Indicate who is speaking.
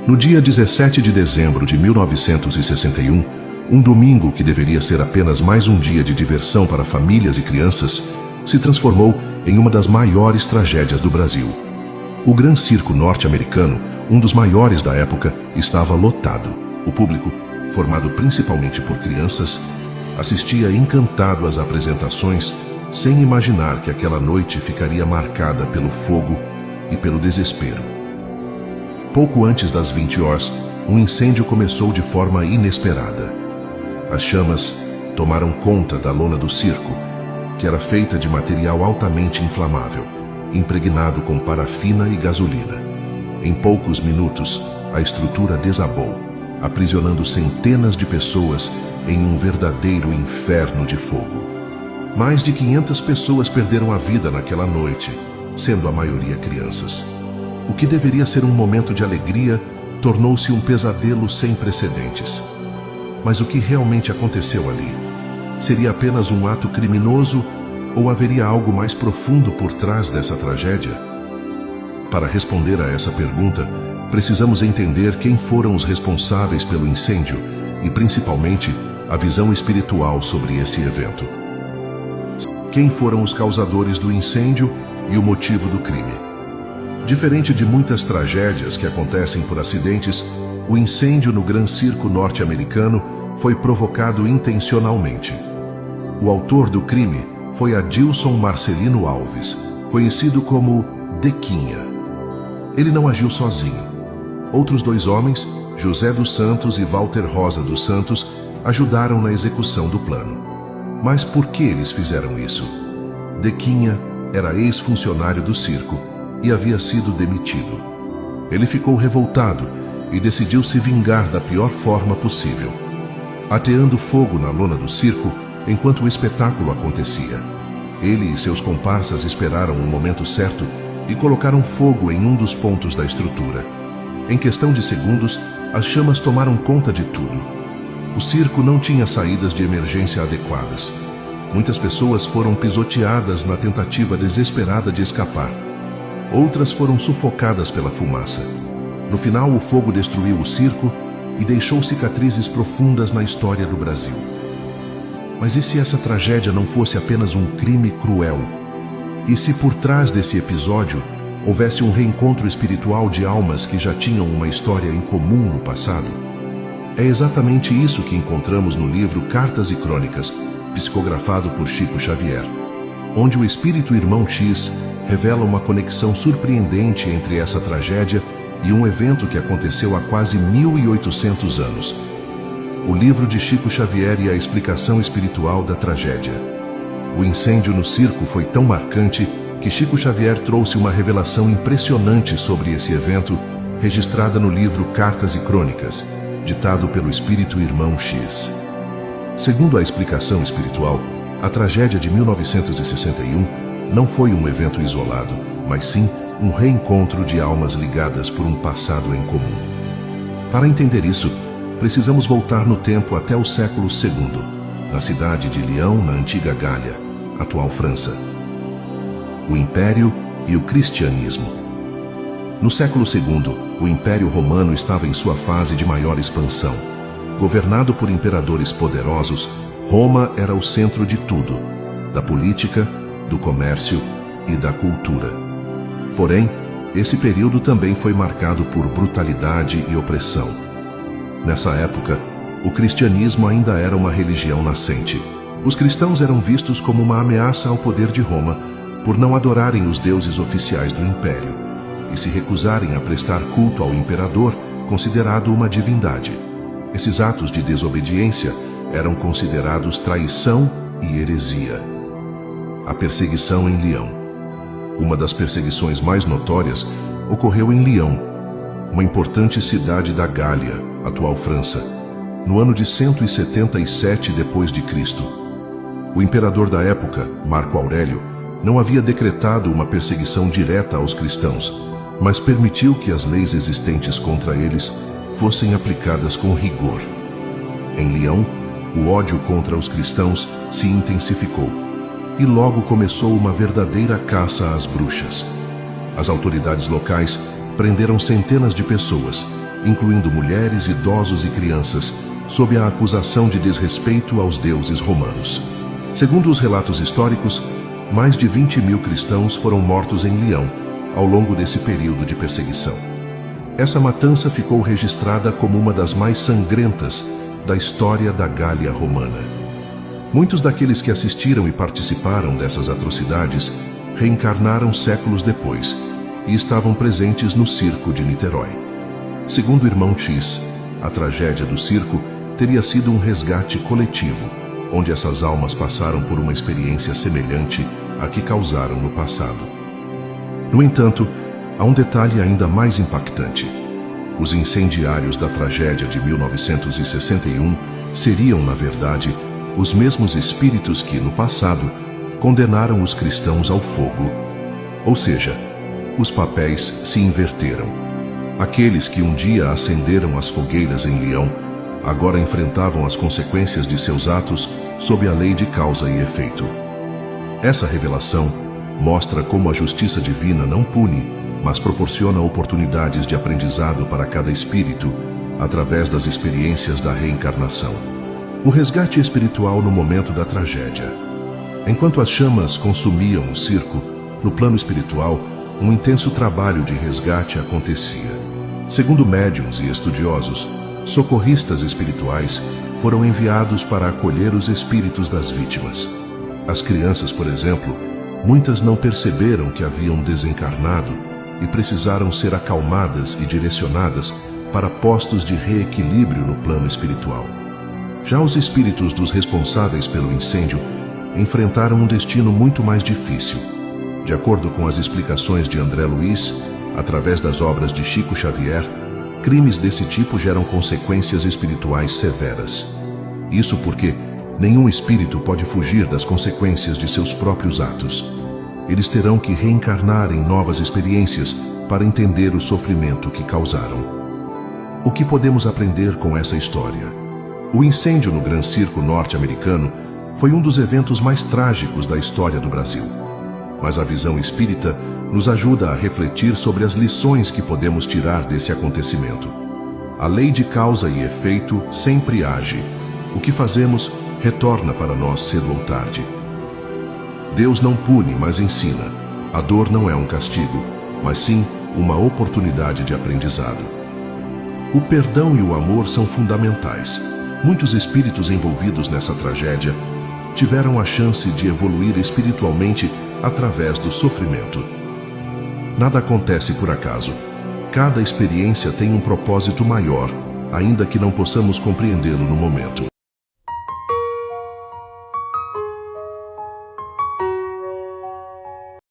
Speaker 1: No dia 17 de dezembro de 1961, um domingo que deveria ser apenas mais um dia de diversão para famílias e crianças, se transformou em uma das maiores tragédias do Brasil. O Gran Circo norte-americano, um dos maiores da época, estava lotado. O público, formado principalmente por crianças, assistia encantado às apresentações, sem imaginar que aquela noite ficaria marcada pelo fogo e pelo desespero. Pouco antes das 20 horas, um incêndio começou de forma inesperada. As chamas tomaram conta da lona do circo, que era feita de material altamente inflamável, impregnado com parafina e gasolina. Em poucos minutos, a estrutura desabou, aprisionando centenas de pessoas em um verdadeiro inferno de fogo. Mais de 500 pessoas perderam a vida naquela noite, sendo a maioria crianças. O que deveria ser um momento de alegria tornou-se um pesadelo sem precedentes. Mas o que realmente aconteceu ali? Seria apenas um ato criminoso ou haveria algo mais profundo por trás dessa tragédia? Para responder a essa pergunta, precisamos entender quem foram os responsáveis pelo incêndio e, principalmente, a visão espiritual sobre esse evento. Quem foram os causadores do incêndio e o motivo do crime? Diferente de muitas tragédias que acontecem por acidentes, o incêndio no Gran Circo norte-americano foi provocado intencionalmente. O autor do crime foi Adilson Marcelino Alves, conhecido como Dequinha. Ele não agiu sozinho. Outros dois homens, José dos Santos e Walter Rosa dos Santos, ajudaram na execução do plano. Mas por que eles fizeram isso? Dequinha era ex-funcionário do circo e havia sido demitido. Ele ficou revoltado e decidiu se vingar da pior forma possível, ateando fogo na lona do circo enquanto o espetáculo acontecia. Ele e seus comparsas esperaram o momento certo e colocaram fogo em um dos pontos da estrutura. Em questão de segundos, as chamas tomaram conta de tudo. O circo não tinha saídas de emergência adequadas. Muitas pessoas foram pisoteadas na tentativa desesperada de escapar. Outras foram sufocadas pela fumaça. No final, o fogo destruiu o circo e deixou cicatrizes profundas na história do Brasil. Mas e se essa tragédia não fosse apenas um crime cruel? E se por trás desse episódio houvesse um reencontro espiritual de almas que já tinham uma história em comum no passado? É exatamente isso que encontramos no livro Cartas e Crônicas, psicografado por Chico Xavier, onde o espírito Irmão X revela uma conexão surpreendente entre essa tragédia e um evento que aconteceu há quase 1800 anos. O livro de Chico Xavier e a explicação espiritual da tragédia. O incêndio no circo foi tão marcante que Chico Xavier trouxe uma revelação impressionante sobre esse evento, registrada no livro Cartas e Crônicas, ditado pelo espírito Irmão X. Segundo a explicação espiritual, a tragédia de 1961 não foi um evento isolado, mas sim um reencontro de almas ligadas por um passado em comum. Para entender isso, precisamos voltar no tempo até o século II, na cidade de Lyon, na antiga Gália, atual França. O Império e o Cristianismo. No século II, o Império Romano estava em sua fase de maior expansão. Governado por imperadores poderosos, Roma era o centro de tudo, da política, do comércio e da cultura. Porém, esse período também foi marcado por brutalidade e opressão. Nessa época, o cristianismo ainda era uma religião nascente. Os cristãos eram vistos como uma ameaça ao poder de Roma por não adorarem os deuses oficiais do império e se recusarem a prestar culto ao imperador, considerado uma divindade. Esses atos de desobediência eram considerados traição e heresia. A perseguição em Lyon. Uma das perseguições mais notórias ocorreu em Lyon, uma importante cidade da Gália, atual França, no ano de 177 d.C. O imperador da época, Marco Aurélio, não havia decretado uma perseguição direta aos cristãos, mas permitiu que as leis existentes contra eles fossem aplicadas com rigor. Em Lyon, o ódio contra os cristãos se intensificou e logo começou uma verdadeira caça às bruxas. As autoridades locais prenderam centenas de pessoas incluindo mulheres, idosos e crianças, sob a acusação de desrespeito aos deuses romanos. Segundo os relatos históricos, mais de 20.000 cristãos foram mortos em Lyon ao longo desse período de perseguição. Essa matança ficou registrada como uma das mais sangrentas da história da Gália romana. Muitos daqueles que assistiram e participaram dessas atrocidades reencarnaram séculos depois e estavam presentes no circo de Niterói. Segundo o irmão X, a tragédia do circo teria sido um resgate coletivo, onde essas almas passaram por uma experiência semelhante à que causaram no passado. No entanto, há um detalhe ainda mais impactante. Os incendiários da tragédia de 1961 seriam, na verdade, os mesmos espíritos que, no passado, condenaram os cristãos ao fogo. Ou seja, os papéis se inverteram. Aqueles que um dia acenderam as fogueiras em Lyon, agora enfrentavam as consequências de seus atos sob a lei de causa e efeito. Essa revelação mostra como a justiça divina não pune, mas proporciona oportunidades de aprendizado para cada espírito através das experiências da reencarnação. O resgate espiritual no momento da tragédia. Enquanto as chamas consumiam o circo, no plano espiritual, um intenso trabalho de resgate acontecia. Segundo médiuns e estudiosos, socorristas espirituais foram enviados para acolher os espíritos das vítimas. As crianças, por exemplo, muitas não perceberam que haviam desencarnado e precisaram ser acalmadas e direcionadas para postos de reequilíbrio no plano espiritual. Já os espíritos dos responsáveis pelo incêndio enfrentaram um destino muito mais difícil. De acordo com as explicações de André Luiz, através das obras de Chico Xavier, crimes desse tipo geram consequências espirituais severas. Isso porque nenhum espírito pode fugir das consequências de seus próprios atos. Eles terão que reencarnar em novas experiências para entender o sofrimento que causaram. O que podemos aprender com essa história? O incêndio no Gran Circo norte-americano foi um dos eventos mais trágicos da história do Brasil. Mas a visão espírita nos ajuda a refletir sobre as lições que podemos tirar desse acontecimento. A lei de causa e efeito sempre age. O que fazemos retorna para nós cedo ou tarde. Deus não pune, mas ensina. A dor não é um castigo, mas sim uma oportunidade de aprendizado. O perdão e o amor são fundamentais. Muitos espíritos envolvidos nessa tragédia tiveram a chance de evoluir espiritualmente através do sofrimento. Nada acontece por acaso. Cada experiência tem um propósito maior, ainda que não possamos compreendê-lo no momento.